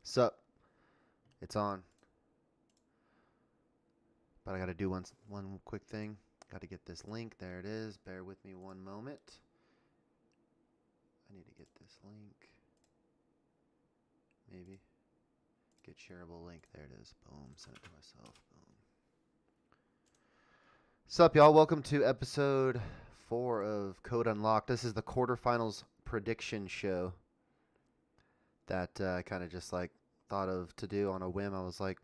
Sup? It's on. But I got to do one quick thing. Got to get this link. There it is. Bear with me one moment. I need to get this link. Maybe. Get shareable link. There it is. Boom. Send it to myself. Boom. Sup, y'all? Welcome to episode 4 of Code Unlocked. This is the quarterfinals prediction show that I kind of just like thought of to do on a whim. I was like,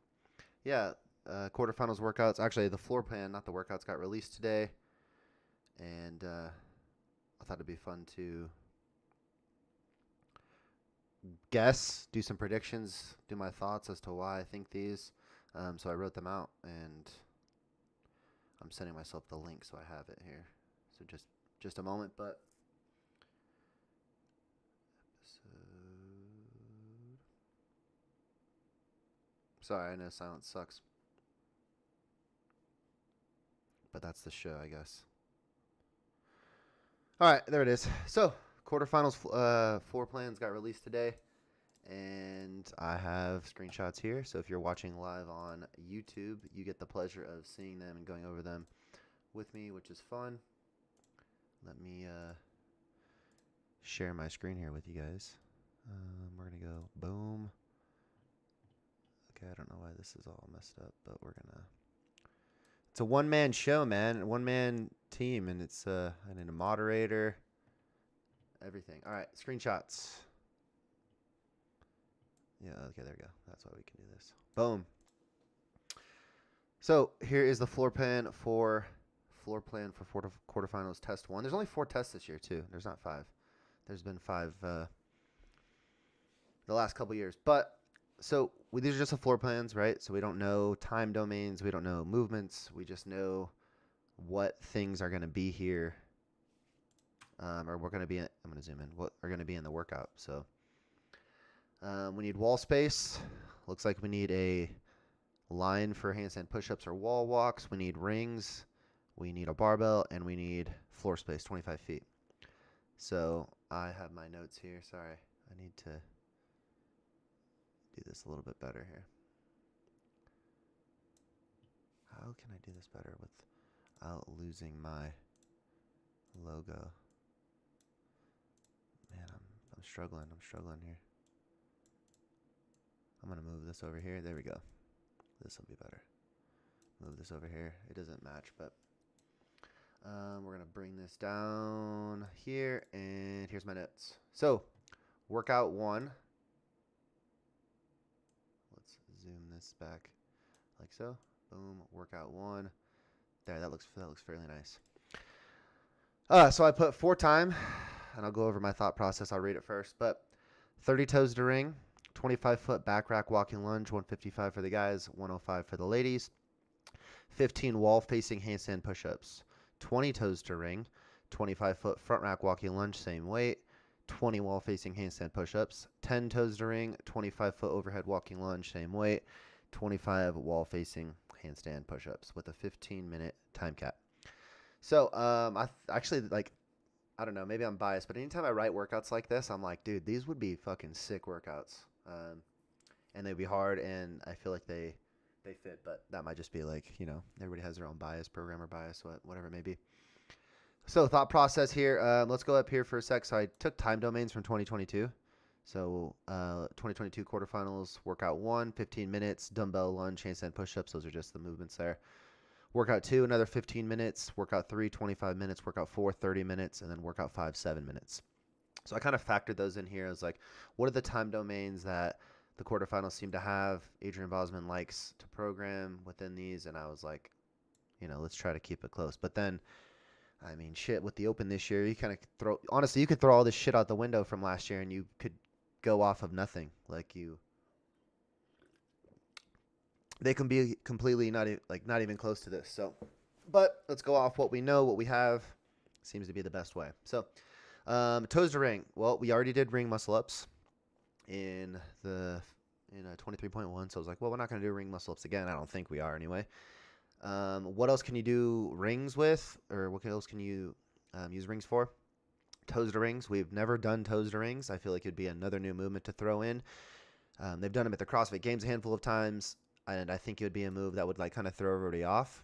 yeah, quarterfinals workouts. Actually, the floor plan, not the workouts, got released today, and I thought it'd be fun to guess, do some predictions, do my thoughts as to why I think these. So I wrote them out, and I'm sending myself the link so I have it here. So just a moment, but episode. Sorry, I know silence sucks, but that's the show, I guess. All right, there it is. So quarterfinals floor plans got released today, and I have screenshots here. So if you're watching live on YouTube, you get the pleasure of seeing them and going over them with me, which is fun. Let me share my screen here with you guys. We're gonna go boom. Okay, I don't know why this is all messed up, but we're gonna. It's a one-man show, man. A one-man team, and it's I need a moderator. Everything. All right, screenshots. Yeah, okay, there we go. That's why we can do this. Boom. So here is the floor plan for quarterfinals test 1. There's only 4 tests this year too. There's not 5. There's been 5 the last couple years. But so these are just the floor plans, right? So we don't know time domains. We don't know movements. We just know what things are going to be here, or we're going to be. I'm going to zoom in. What are going to be in the workout? So we need wall space. Looks like we need a line for handstand push-ups or wall walks. We need rings. We need a barbell, and we need floor space, 25 feet. So I have my notes here. Sorry, I need to do this a little bit better here. How can I do this better without losing my logo? Man, I'm struggling. I'm struggling here. I'm gonna move this over here. There we go. This will be better. Move this over here. It doesn't match, but we're gonna bring this down here, and here's my notes. So, workout 1. Let's zoom this back like so. Boom. Workout 1. There. That looks fairly nice. So I put 4 time, and I'll go over my thought process. I'll read it first. But 30 toes to ring, 25-foot back rack walking lunge, 155 for the guys, 105 for the ladies. 15 wall-facing handstand push-ups, 20 toes to ring, 25-foot front rack walking lunge, same weight, 20 wall-facing handstand push-ups, 10 toes to ring, 25-foot overhead walking lunge, same weight, 25 wall-facing handstand push-ups with a 15-minute time cap. So actually, like, I don't know, maybe I'm biased, but anytime I write workouts like this, I'm like, dude, these would be fucking sick workouts. And they'd be hard, and I feel like they fit, but that might just be like, everybody has their own bias, programmer bias, whatever it may be. So thought process here. Let's go up here for a sec. So I took time domains from 2022. So 2022 quarterfinals, workout 1, 15 minutes, dumbbell lunge, handstand push-ups. Those are just the movements there. Workout 2, another 15 minutes. Workout 3, 25 minutes. Workout 4, 30 minutes. And then workout 5, 7 minutes. So I kind of factored those in here. I was like, what are the time domains that the quarterfinals seem to have? Adrian Bosman likes to program within these. And I was like, let's try to keep it close. But then, I mean, shit, with the Open this year, you kind of honestly, you could throw all this shit out the window from last year and you could go off of nothing. They can be completely not even close to this. So, but let's go off what we know, what we have. Seems to be the best way. So, toes to ring. Well, we already did ring muscle ups in 23.1. So I was like, well, we're not going to do ring muscle ups again. I don't think we are anyway. What else can you do rings with, or what else can you use rings for? Toes to rings. We've never done toes to rings. I feel like it'd be another new movement to throw in. They've done them at the CrossFit Games a handful of times, and I think it would be a move that would like kind of throw everybody off.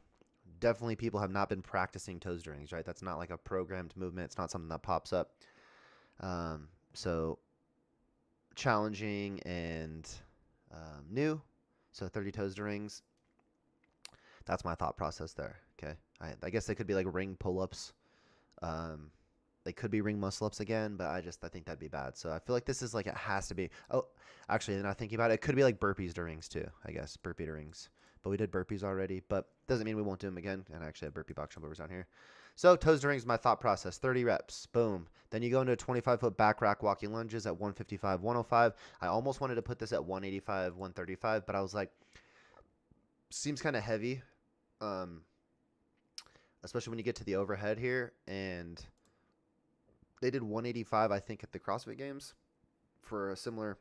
Definitely people have not been practicing toes rings, right? That's not like a programmed movement. It's not something that pops up. So challenging and new. So 30 toes to rings. That's my thought process there. Okay. I guess they could be like ring pull-ups. They could be ring muscle-ups again, but I think that'd be bad. So I feel like this is like it has to be. Oh, actually, now thinking about it, it could be like burpees to rings too, I guess. Burpee to rings. But we did burpees already, but doesn't mean we won't do them again. And I actually have burpee box jumpers down here. So toes to rings, my thought process, 30 reps, boom. Then you go into 25-foot back rack walking lunges at 155, 105. I almost wanted to put this at 185, 135, but I was like, seems kind of heavy, especially when you get to the overhead here. And they did 185, I think, at the CrossFit Games for a similar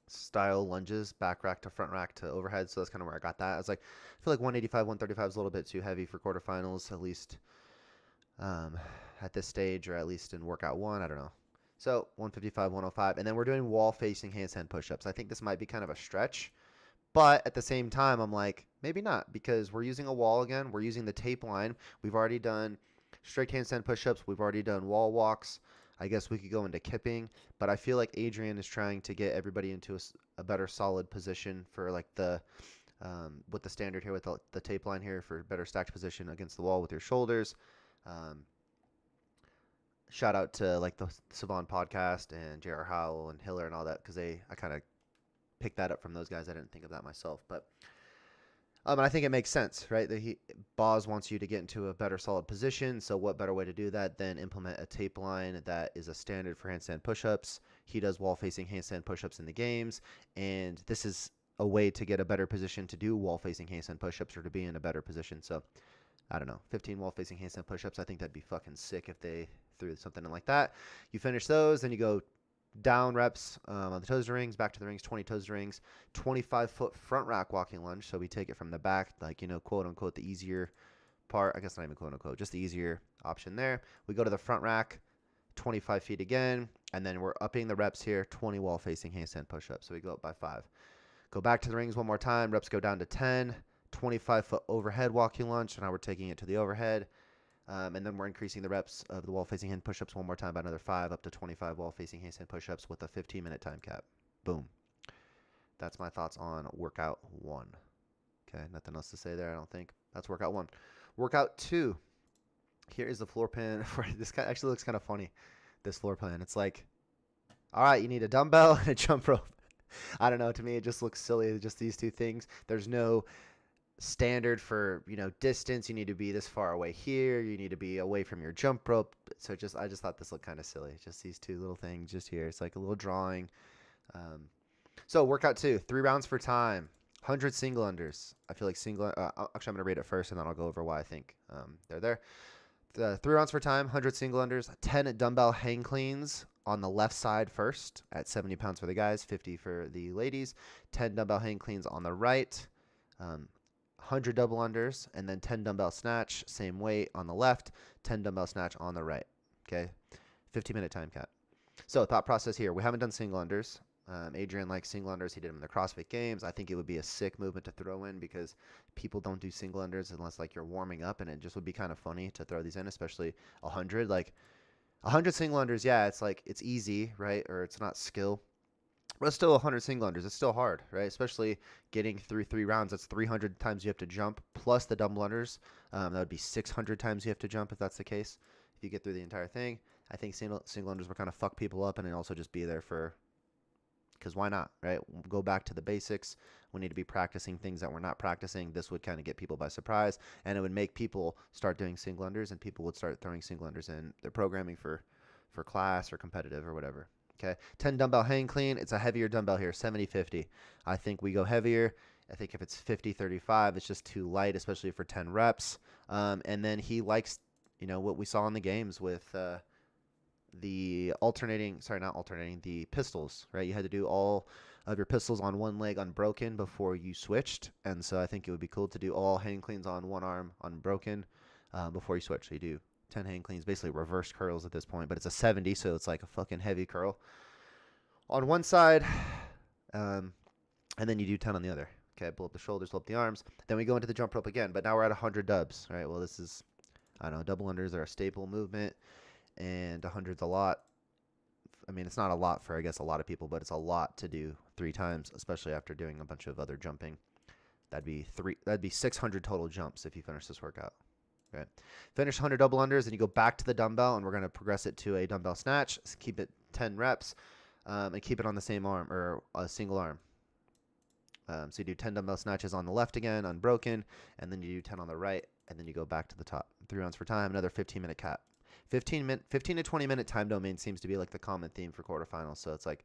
style lunges, back rack to front rack to overhead. So that's kind of where I got that. I was like, I feel like 185, 135 is a little bit too heavy for quarterfinals, at least at this stage, or at least in workout one. I don't know. So 155, 105. And then we're doing wall facing handstand push-ups. I think this might be kind of a stretch. But at the same time, I'm like, maybe not, because we're using a wall again. We're using the tape line. We've already done straight handstand push-ups. We've already done wall walks. I guess we could go into kipping, but I feel like Adrian is trying to get everybody into a better solid position for like the with the standard here with the tape line here for better stacked position against the wall with your shoulders. Shout out to like the Savon podcast and J.R. Howell and Hiller and all that, because I kind of picked that up from those guys. I didn't think of that myself, but and I think it makes sense, right? Boz wants you to get into a better solid position. So what better way to do that than implement a tape line that is a standard for handstand push-ups? He does wall-facing handstand push-ups in the games, and this is a way to get a better position to do wall-facing handstand push-ups or to be in a better position. So I don't know, 15 wall-facing handstand push-ups. I think that'd be fucking sick if they threw something in like that. You finish those, then you go down reps on the toes to rings, back to the rings, 20 toes to rings, 25-foot front rack walking lunge. So we take it from the back, like, quote unquote, the easier part. I guess not even quote unquote, just the easier option there. We go to the front rack, 25 feet again, and then we're upping the reps here, 20 wall facing handstand push-ups. So we go up by 5. Go back to the rings one more time. Reps go down to 10, 25-foot overhead walking lunge. So now we're taking it to the overhead. And then we're increasing the reps of the wall-facing hand push-ups one more time by another 5, up to 25 wall-facing handstand push-ups with a 15-minute time cap. Boom. That's my thoughts on workout 1. Okay, nothing else to say there, I don't think. That's workout 1. Workout 2. Here is the floor plan. This actually looks kind of funny, this floor plan. It's like, all right, you need a dumbbell and a jump rope. I don't know. To me, it just looks silly, just these two things. There's no standard for distance. You need to be this far away here, you need to be away from your jump rope. So I just thought this looked kind of silly, just these two little things just here. It's like a little drawing. So workout 2, 3 rounds for time, 100 single unders. I feel like actually I'm gonna read it first and then I'll go over why I think they're there. The 3 rounds for time, 100 single unders, 10 dumbbell hang cleans on the left side first at 70 pounds for the guys, 50 for the ladies, 10 dumbbell hang cleans on the right, 100 double unders, and then 10 dumbbell snatch, same weight on the left, 10 dumbbell snatch on the right. Okay, 15-minute time cap. So thought process here, we haven't done single unders. Adrian likes single unders. He did them in the CrossFit Games. I think it would be a sick movement to throw in because people don't do single unders unless like you're warming up, and it just would be kind of funny to throw these in, especially 100. Like 100 single unders, yeah, it's like it's easy, right? Or it's not skill. But it's still 100 single unders. It's still hard, right? Especially getting through 3 rounds. That's 300 times you have to jump, plus the dumbbell unders. That would be 600 times you have to jump if that's the case. If you get through the entire thing, I think single unders will kind of fuck people up and then also just be there for, because why not, right? Go back to the basics. We need to be practicing things that we're not practicing. This would kind of get people by surprise, and it would make people start doing single unders, and people would start throwing single unders in their programming for class or competitive or whatever. Okay, 10 dumbbell hang clean. It's a heavier dumbbell here, 70-50. I think we go heavier. I think if it's 50-35, it's just too light, especially for 10 reps. And then he likes, what we saw in the games with the the pistols, right? You had to do all of your pistols on one leg unbroken before you switched. And so I think it would be cool to do all hang cleans on one arm unbroken before you switch. So you do 10 hang cleans, basically reverse curls at this point, but it's a 70, so it's like a fucking heavy curl. On one side, And then you do 10 on the other. Okay, pull up the shoulders, pull up the arms. Then we go into the jump rope again, but now we're at 100 dubs. All right, well, this is, I don't know, double unders are a staple movement, and 100's a lot. I mean, it's not a lot for, I guess, a lot of people, but it's a lot to do 3 times, especially after doing a bunch of other jumping. That'd be 600 total jumps if you finish this workout. Okay. Finish 100 double unders, and you go back to the dumbbell, and we're going to progress it to a dumbbell snatch. So keep it 10 reps, and keep it on the same arm, or a single arm. So you do 10 dumbbell snatches on the left again, unbroken, and then you do 10 on the right, and then you go back to the top. 3 rounds for time, another 15-minute cap. 15 to 20-minute time domain seems to be like the common theme for quarterfinals. So it's like,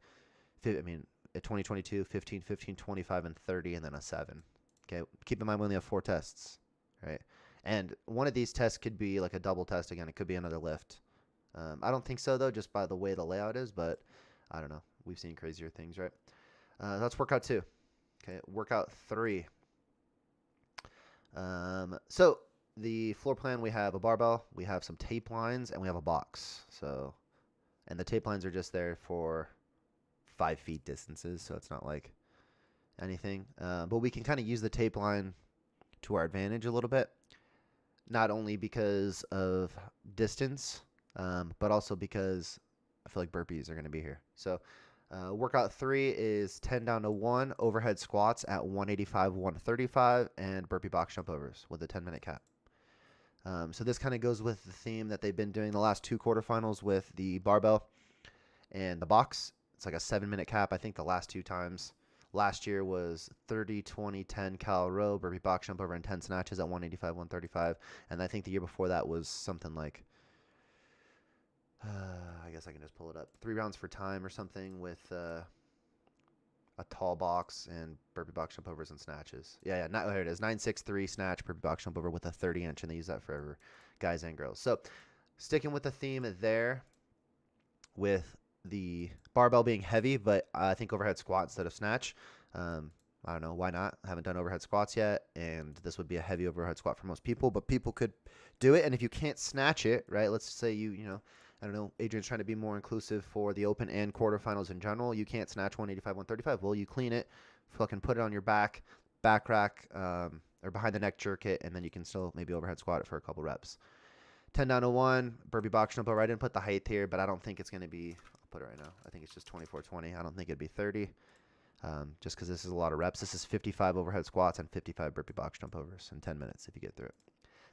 I mean, at 2022, 15, 15, 25, and 30, and then a 7. Okay, keep in mind we only have 4 tests, right? And one of these tests could be like a double test again. It could be another lift. I don't think so, though, just by the way the layout is, but I don't know. We've seen crazier things, right? That's workout 2. Okay, workout 3. So the floor plan, we have a barbell, we have some tape lines, and we have a box. So, and the tape lines are just there for 5 feet distances, so it's not like anything. But we can kind of use the tape line to our advantage a little bit, not only because of distance, but also because I feel like burpees are going to be here. So workout 3 is 10 down to 1 overhead squats at 185, 135, and burpee box jump overs with a 10-minute cap. So this kind of goes with the theme that they've been doing the last 2 quarterfinals with the barbell and the box. It's like a 7-minute cap. I think the last 2 times. Last year was 30, 20, 10 cal row, burpee box jump over, and 10 snatches at 185, 135. And I think the year before that was something like, I guess I can just pull it up, 3 rounds for time or something with a tall box and burpee box jump overs and snatches. Yeah, here it is, 963 snatch, burpee box jump over with a 30-inch, and they use that for guys and girls. So sticking with the theme there with the barbell being heavy, but I think overhead squat instead of snatch. I don't know, why not? I haven't done overhead squats yet, and this would be a heavy overhead squat for most people, but people could do it. And if you can't snatch it, right, let's say you know, I don't know, Adrian's trying to be more inclusive for the open and quarterfinals in general. You can't snatch 185, 135. Well, you clean it, fucking put it on your back rack, or behind the neck jerk it, and then you can still maybe overhead squat it for a couple reps. 10 down to 1, burpee box jump over. I didn't put the height here, but I don't think it's going to be, I'll put it right now. I think it's just 24-20. I don't think it'd be 30, just because this is a lot of reps. This is 55 overhead squats and 55 burpee box jump overs in 10 minutes if you get through it.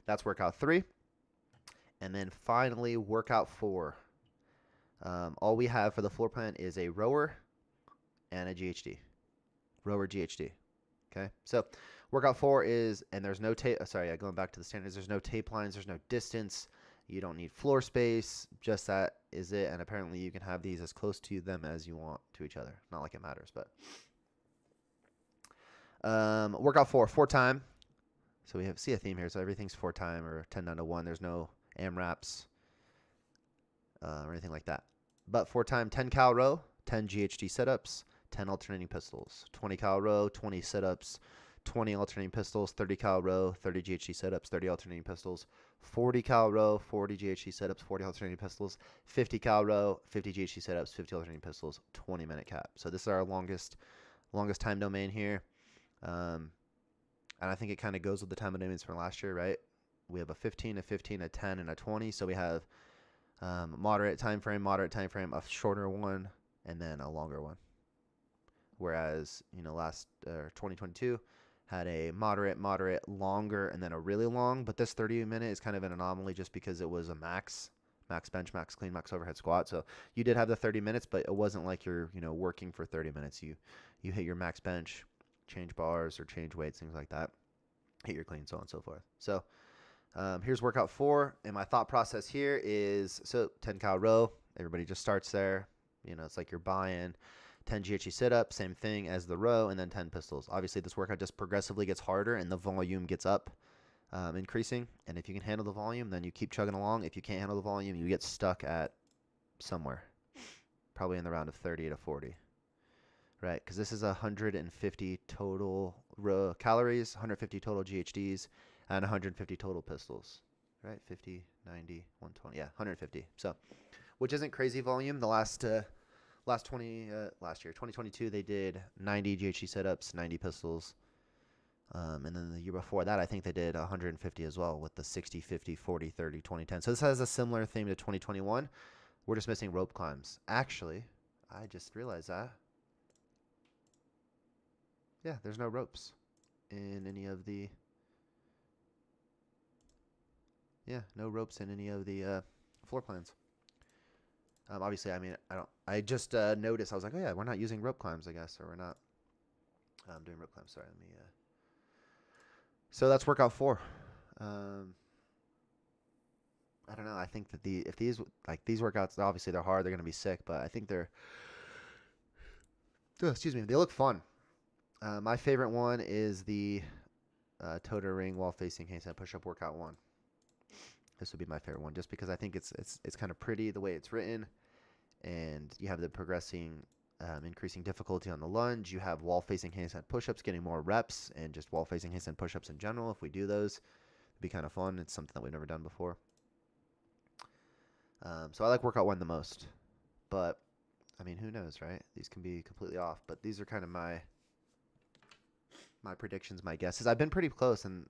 That's workout 3. And then finally, workout 4. All we have for the floor plan is a rower and a GHD. Rower GHD. Okay, so workout 4 is, and there's no tape, going back to the standards, there's no tape lines, there's no distance, you don't need floor space, just that is it, and apparently you can have these as close to them as you want to each other. Not like it matters, but. Workout 4 time. So we see a theme here, so everything's 4 time or 10 down to 1. There's no AMRAPs or anything like that. But 4 time, 10 cal row, 10 GHD sit-ups, 10 alternating pistols, 20 cal row, 20 sit-ups, 20 alternating pistols, 30 cal row, 30 GHD sit-ups, 30 alternating pistols, 40 cal row, 40 GHD sit-ups, 40 alternating pistols, 50 cal row, 50 GHD sit-ups, 50 alternating pistols, 20-minute cap. So this is our longest time domain here. And I think it kind of goes with the time domains from last year, right? We have a 15, a 15, a 10, and a 20. So we have moderate time frame, a shorter one, and then a longer one. Whereas, you know, 2022 had a moderate, longer, and then a really long. But this 30-minute is kind of an anomaly just because it was a max bench, max clean, max overhead squat. So you did have the 30 minutes, but it wasn't like you're, you know, working for 30 minutes. You hit your max bench, change bars or change weights, things like that. Hit your clean, so on and so forth. So here's workout 4. And my thought process here is, so 10 cal row, everybody just starts there. You know, it's like you're buying 10 GHD sit-ups, same thing as the row, and then 10 pistols. Obviously, this workout just progressively gets harder, and the volume gets up, increasing. And if you can handle the volume, then you keep chugging along. If you can't handle the volume, you get stuck at somewhere, probably in the round of 30 to 40, right? Because this is 150 total calories, 150 total GHDs, and 150 total pistols, right? 50, 90, 120, yeah, 150. So, which isn't crazy volume. The last last year, 2022, they did 90 GHD setups, 90 pistols. And then the year before that, I think they did 150 as well with the 60, 50, 40, 30, 20, 10. So this has a similar theme to 2021. We're just missing rope climbs. Actually, I just realized that. Yeah, there's no ropes in any of the... Yeah, no ropes in any of the floor plans. Obviously, I mean, I just noticed. I was like, oh yeah, we're not using rope climbs, I guess, or we're not doing rope climbs. Sorry, let me. So that's workout 4. I don't know. I think that if these workouts, obviously they're hard, they're gonna be sick, but I think they're. Excuse me, they look fun. My favorite one is the toe to ring wall facing handstand push-up workout 1. This would be my favorite one, just because I think it's kind of pretty the way it's written, and you have the progressing, increasing difficulty on the lunge. You have wall facing handstand push-ups, getting more reps, and just wall facing handstand push-ups in general. If we do those, it'd be kind of fun. It's something that we've never done before. So I like workout 1 the most, but I mean, who knows, right? These can be completely off, but these are kind of my predictions, my guesses. I've been pretty close in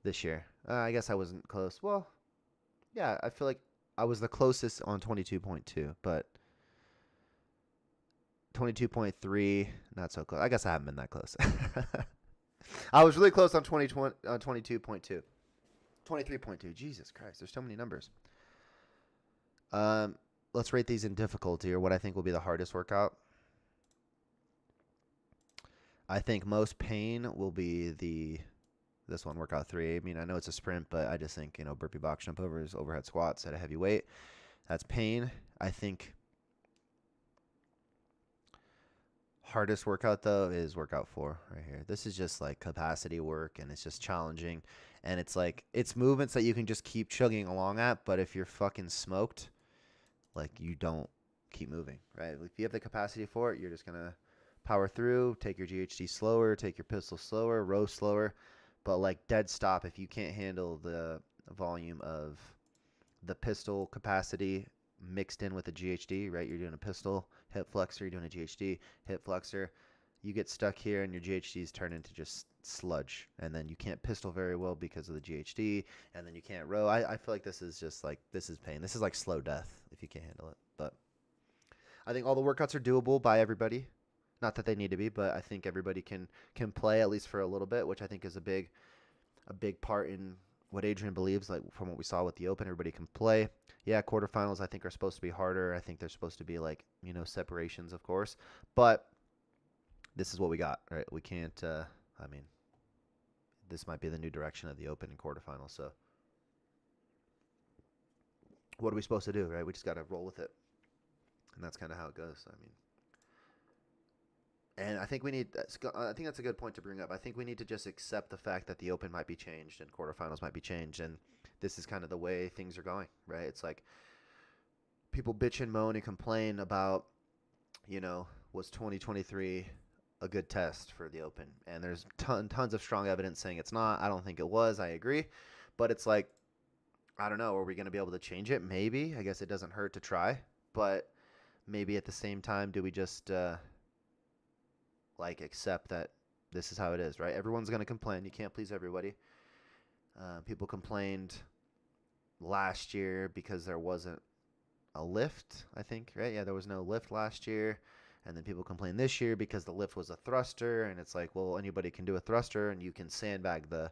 this year. I guess I wasn't close. Well, yeah, I feel like I was the closest on 22.2, but 22.3, not so close. I guess I haven't been that close. I was really close on 22.2. 23.2. Jesus Christ, there's so many numbers. Let's rate these in difficulty, or what I think will be the hardest workout. I think most pain will be this one, workout 3. I mean, I know it's a sprint, but I just think, burpee box jump overs, overhead squats at a heavy weight. That's pain. I think hardest workout, though, is workout 4 right here. This is just like capacity work, and it's just challenging. And it's like, it's movements that you can just keep chugging along at, but if you're fucking smoked, like, you don't keep moving, right? If you have the capacity for it, you're just going to power through, take your GHD slower, take your pistol slower, row slower. But like dead stop, if you can't handle the volume of the pistol capacity mixed in with the GHD, right? You're doing a pistol hip flexor, you're doing a GHD hip flexor. You get stuck here and your GHDs turn into just sludge. And then you can't pistol very well because of the GHD. And then you can't row. I feel like this is just like, this is pain. This is like slow death if you can't handle it. But I think all the workouts are doable by everybody. Not that they need to be, but I think everybody can play at least for a little bit, which I think is a big part in what Adrian believes. Like from what we saw with the Open, everybody can play. Yeah, quarterfinals I think are supposed to be harder. I think they're supposed to be like, separations, of course. But this is what we got, right? We can't. I mean, this might be the new direction of the Open and quarterfinals. So what are we supposed to do, right? We just got to roll with it, and that's kind of how it goes. I mean. And I think I think that's a good point to bring up. I think we need to just accept the fact that the Open might be changed and quarterfinals might be changed. And this is kind of the way things are going, right? It's like people bitch and moan and complain about, was 2023 a good test for the Open? And there's tons of strong evidence saying it's not. I don't think it was. I agree. But it's like, I don't know. Are we going to be able to change it? Maybe. I guess it doesn't hurt to try. But maybe at the same time, do we just... accept that this is how it is, right? Everyone's going to complain. You can't please everybody. People complained last year because there wasn't a lift, I think, right? Yeah, there was no lift last year. And then people complained this year because the lift was a thruster. And it's like, well, anybody can do a thruster and you can sandbag the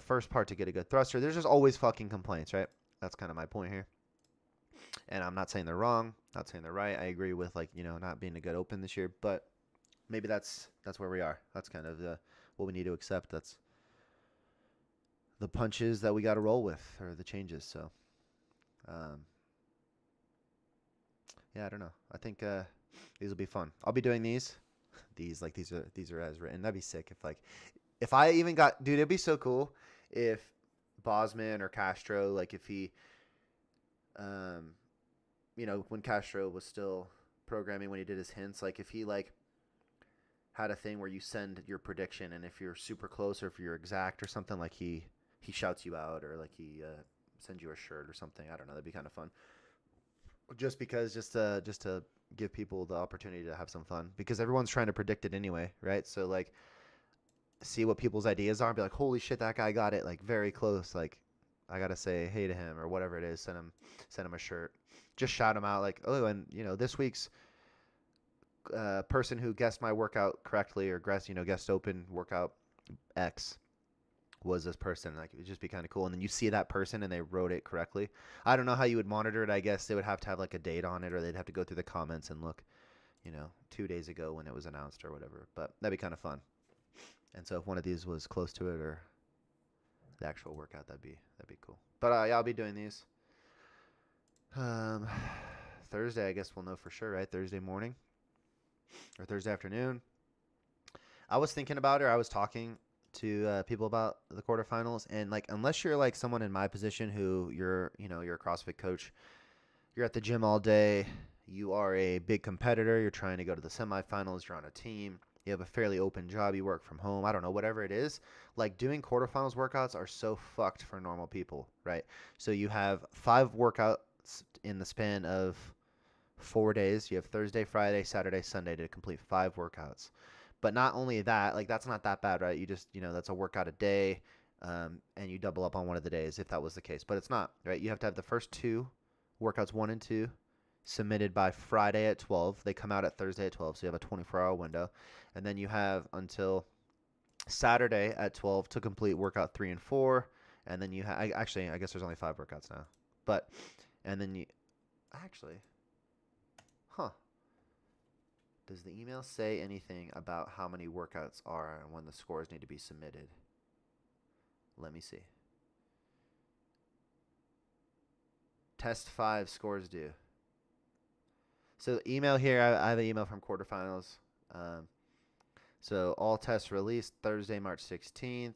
first part to get a good thruster. There's just always fucking complaints, right? That's kind of my point here. And I'm not saying they're wrong, not saying they're right. I agree with not being a good Open this year, but maybe that's where we are. That's kind of what we need to accept. That's the punches that we got to roll with, or the changes. So, yeah, I don't know. I think these will be fun. I'll be doing these. These are as written. That'd be sick if I even got, dude. It'd be so cool if Bosman or Castro, like if he, when Castro was still programming, when he did his hints, like if he had a thing where you send your prediction, and if you're super close or if you're exact or something, like he shouts you out, or like he sends you a shirt or something. I don't know. That'd be kind of fun. just to give people the opportunity to have some fun because everyone's trying to predict it anyway, right? So like see what people's ideas are and be like, holy shit, that guy got it like very close. Like I gotta say hey to him or whatever it is. Send him a shirt. Just shout him out like, oh, and this week's person who guessed my workout correctly or guessed open workout X was this person. Like it would just be kind of cool. And then you see that person and they wrote it correctly. I don't know how you would monitor it. I guess they would have to have like a date on it or they'd have to go through the comments and look, 2 days ago when it was announced or whatever. But that'd be kind of fun. And so if one of these was close to it or the actual workout, that'd be cool. But yeah, I'll be doing these. Thursday, I guess we'll know for sure, right? Thursday morning or Thursday afternoon. I was thinking about it. Or I was talking to people about the quarterfinals, and like unless you're like someone in my position who you're a CrossFit coach, you're at the gym all day, you are a big competitor, you're trying to go to the semifinals, you're on a team, you have a fairly open job, you work from home, I don't know, whatever it is, like doing quarterfinals workouts are so fucked for normal people, right? So you have 5 workouts in the span of 4 days. You have Thursday, Friday, Saturday, Sunday to complete 5 workouts. But not only that, like that's not that bad, right? You just, that's a workout a day, and you double up on one of the days if that was the case. But it's not, right? You have to have the first 2 workouts, 1 and 2, submitted by Friday at 12. They come out at Thursday at 12, so you have a 24-hour window. And then you have until Saturday at 12 to complete workout 3 and 4. And then you have, actually, I guess there's only 5 workouts now. But, and then you, actually, does the email say anything about how many workouts are and when the scores need to be submitted? Let me see. Test 5 scores due. So email here, I have an email from quarterfinals. So all tests released Thursday, March 16th.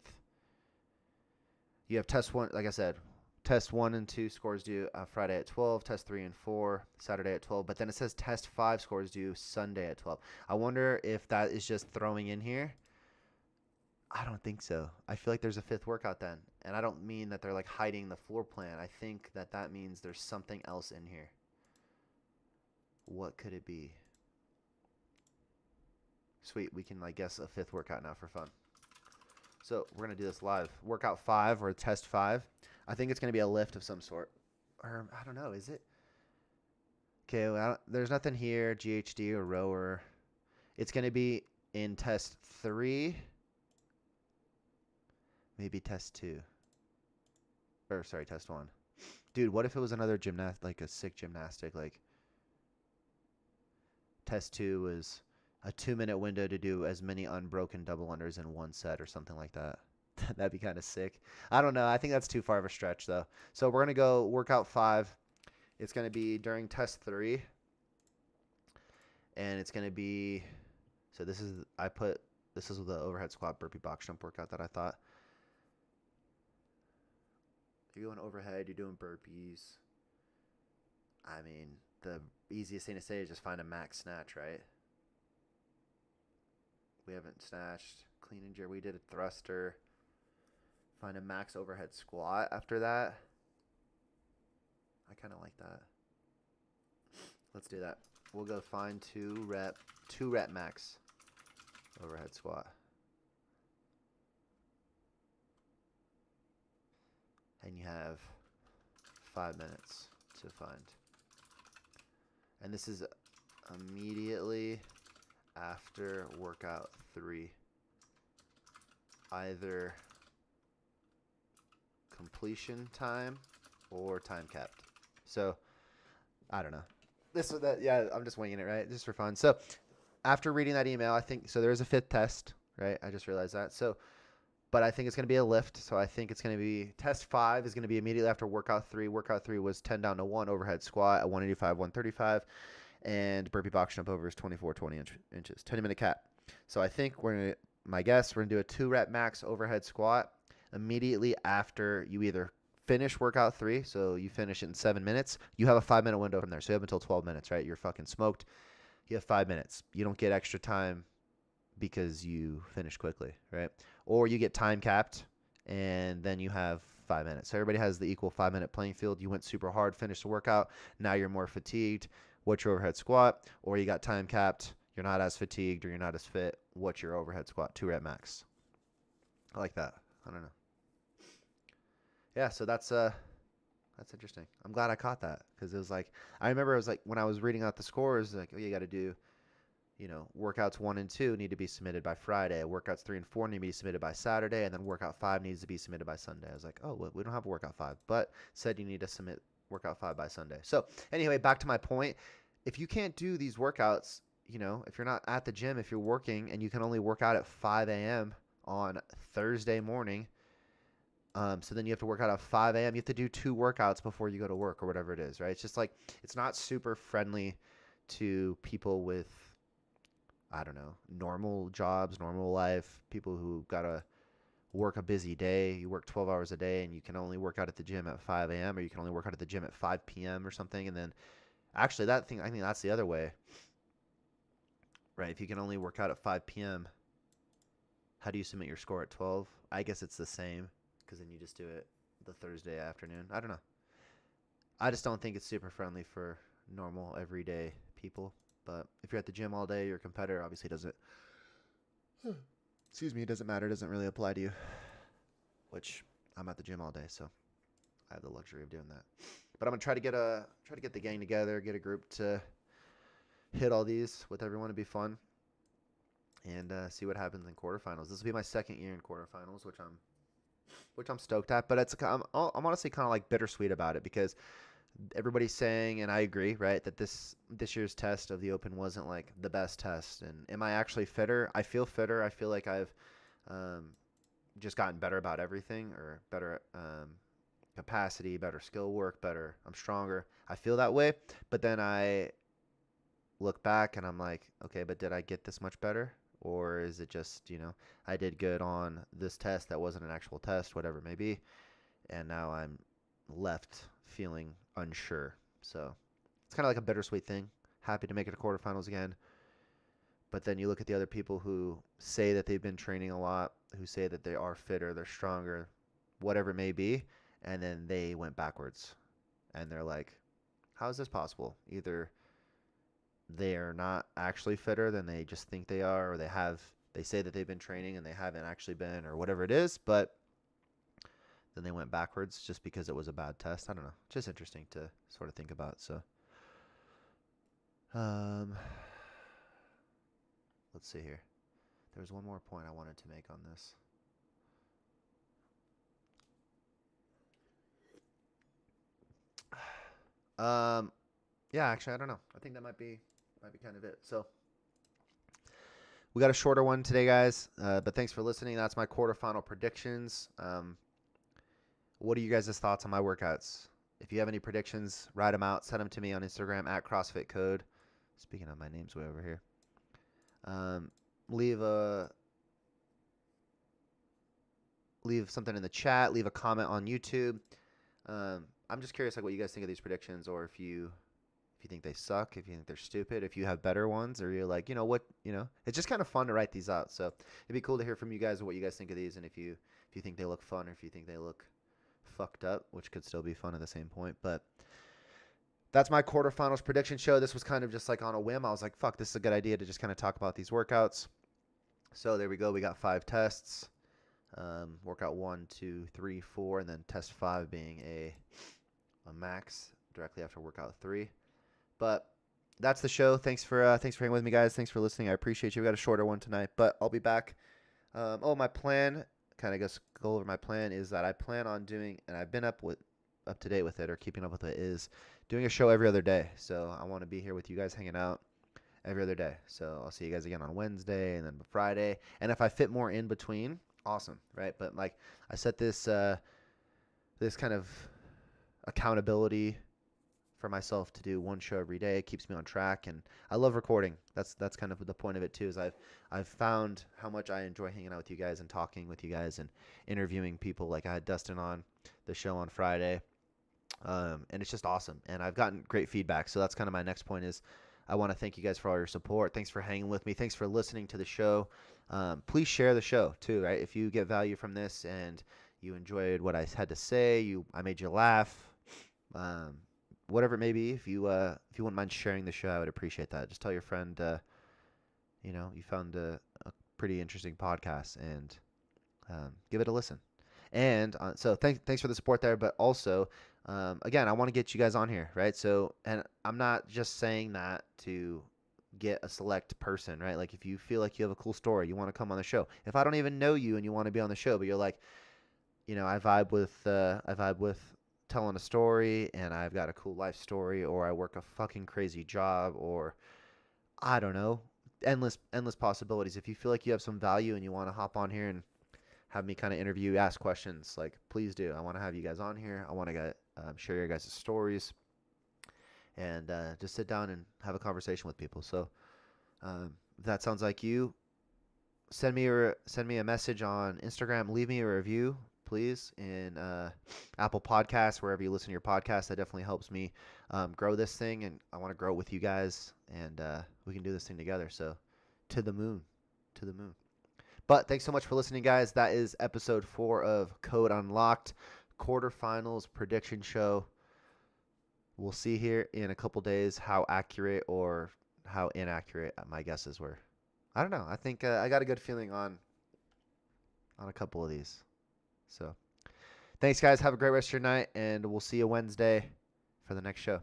You have test 1, like I said, test 1 and 2 scores due Friday at 12, test 3 and 4 Saturday at 12, but then it says test 5 scores due Sunday at 12. I wonder if that is just throwing in here. I don't think so. I feel like there's a 5th workout then, and I don't mean that they're like hiding the floor plan. I think that means there's something else in here. What could it be? Sweet, we can like guess a 5th workout now for fun. So we're going to do this live. Workout 5 or test 5. I think it's going to be a lift of some sort. Or, I don't know, is it? Okay, well, there's nothing here, GHD or rower. It's going to be in test 3. Maybe test 2. Or, sorry, test 1. Dude, what if it was another gymnast, like a sick gymnastic? Like, test 2 was a 2-minute window to do as many unbroken double unders in 1 set or something like that. That'd be kind of sick. I don't know. I think that's too far of a stretch, though. So we're going to go workout 5. It's going to be during test 3. And it's going to be, so this is the overhead squat burpee box jump workout that I thought. You're going overhead, you're doing burpees. I mean, the easiest thing to say is just find a max snatch, right? We haven't snatched. Clean and jerk. We did a thruster. Find a max overhead squat after that. I kind of like that. Let's do that. We'll go find 2 rep max overhead squat. And you have 5 minutes to find. And this is immediately after workout 3. Either completion time or time capped. So I don't know. I'm just winging it, right? Just for fun. So after reading that email, I think so there is a 5th test, right? I just realized that. So but I think it's going to be a lift. So I think it's going to be test 5 is going to be immediately after workout 3. Workout 3 was 10 down to 1 overhead squat at 185, 135. And burpee box jump over is 24, 20 inches. 20-minute cap. So I think my guess, we're going to do a 2 rep max overhead squat immediately after you either finish workout 3. So you finish it in 7 minutes. You have a 5-minute window from there. So you have until 12 minutes, right? You're fucking smoked. You have 5 minutes. You don't get extra time because you finish quickly, right? Or you get time capped and then you have 5 minutes. So everybody has the equal 5-minute playing field. You went super hard, finished the workout. Now you're more fatigued. What's your overhead squat? Or you got time capped. You're not as fatigued or you're not as fit. What's your overhead squat? 2 rep max. I like that. I don't know. Yeah, so that's interesting. I'm glad I caught that because it was like, I remember it was like when I was reading out the scores, like, oh, you got to do, workouts 1 and 2 need to be submitted by Friday. Workouts 3 and 4 need to be submitted by Saturday. And then workout 5 needs to be submitted by Sunday. I was like, oh, well, we don't have a workout 5, but said you need to submit workout 5 by Sunday. So anyway, back to my point. If you can't do these workouts, if you're not at the gym, if you're working and you can only work out at 5 a.m. on Thursday morning, so then you have to work out at 5 a.m. You have to do 2 workouts before you go to work or whatever it is, right? It's just like, it's not super friendly to people with, I don't know, normal jobs, normal life, people who got to work a busy day. You work 12 hours a day and you can only work out at the gym at 5 a.m. or you can only work out at the gym at 5 p.m. or something. And then actually I think that's the other way, right? If you can only work out at 5 p.m., how do you submit your score at 12? I guess it's the same because then you just do it the Thursday afternoon. I don't know. I just don't think it's super friendly for normal, everyday people. But if you're at the gym all day, you're a competitor, obviously it doesn't matter. It doesn't really apply to you, which I'm at the gym all day, so I have the luxury of doing that. But I'm going to try to get the gang together, get a group to hit all these with everyone. It'd be fun. And see what happens in quarterfinals. This will be my second year in quarterfinals, which I'm stoked at. But I'm honestly kind of like bittersweet about it because everybody's saying, and I agree, right, that this year's test of the Open wasn't like the best test. And am I actually fitter? I feel fitter. I feel like I've just gotten better about everything, or better capacity, better skill work, better. I'm stronger. I feel that way. But then I look back and I'm like, okay, but did I get this much better? Or is it just, I did good on this test that wasn't an actual test, whatever it may be, and now I'm left feeling unsure. So it's kind of like a bittersweet thing. Happy to make it to quarterfinals again. But then you look at the other people who say that they've been training a lot, who say that they are fitter, they're stronger, whatever it may be, and then they went backwards. And they're like, how is this possible? Either they are not actually fitter than they just think they are, or they say that they've been training and they haven't actually been, or whatever it is, but then they went backwards just because it was a bad test. I don't know. Just interesting to sort of think about. So, let's see here. There was one more point I wanted to make on this. Yeah, actually, I don't know. I think that might be kind of it. So we got a shorter one today, guys. But thanks for listening. That's my quarterfinal predictions. What are you guys' thoughts on my workouts? If you have any predictions, write them out. Send them to me on Instagram at CrossFit Code. Speaking of, my name's way over here. Leave something in the chat. Leave a comment on YouTube. I'm just curious, like, what you guys think of these predictions, or if you think they suck, if you think they're stupid, if you have better ones, or you're like, it's just kind of fun to write these out. So it'd be cool to hear from you guys what you guys think of these, and if you think they look fun, or if you think they look fucked up, which could still be fun at the same point. But that's my quarterfinals prediction show. This was kind of just like on a whim. I was like, fuck, this is a good idea to just kind of talk about these workouts. So there we go. We got 5 tests. Workout 1, 2, 3, 4, and then test 5 being a max directly after workout 3. But that's the show. Thanks for hanging with me, guys. Thanks for listening. I appreciate you. We got a shorter one tonight, but I'll be back. My plan, kind of just go over my plan, is that I plan on doing, and I've been up to date with it, or keeping up with it, is doing a show every other day. So I want to be here with you guys hanging out every other day. So I'll see you guys again on Wednesday and then Friday. And if I fit more in between, awesome, right? But like I set this kind of accountability for myself to do one show every day. It keeps me on track, and I love recording. That's kind of the point of it too. Is I've found how much I enjoy hanging out with you guys and talking with you guys and interviewing people. Like I had Dustin on the show on Friday, and it's just awesome. And I've gotten great feedback. So that's kind of my next point. Is I want to thank you guys for all your support. Thanks for hanging with me. Thanks for listening to the show. Please share the show too, right? If you get value from this and you enjoyed what I had to say. I made you laugh. Um, whatever it may be. If you wouldn't mind sharing the show, I would appreciate that. Just tell your friend, you found a pretty interesting podcast, and give it a listen. And so thanks for the support there. But also, again, I want to get you guys on here, right? So, and I'm not just saying that to get a select person, right? Like if you feel like you have a cool story, you want to come on the show. If I don't even know you and you want to be on the show, but you're like, I vibe with telling a story, and I've got a cool life story, or I work a fucking crazy job, or I don't know, endless possibilities. If you feel like you have some value and you want to hop on here and have me kind of interview, ask questions, like please do. I want to have you guys on here. I want to share your guys' stories and just sit down and have a conversation with people. So if that sounds like you, send me a message on Instagram. Leave me a review, please, in Apple Podcasts, wherever you listen to your podcast. That definitely helps me grow this thing, and I want to grow it with you guys, and we can do this thing together. So to the moon, to the moon. But thanks so much for listening, guys. That is episode 4 of Code Unlocked, quarterfinals prediction show. We'll see here in a couple days how accurate or how inaccurate my guesses were. I don't know. I think I got a good feeling on a couple of these. So thanks, guys. Have a great rest of your night, and we'll see you Wednesday for the next show.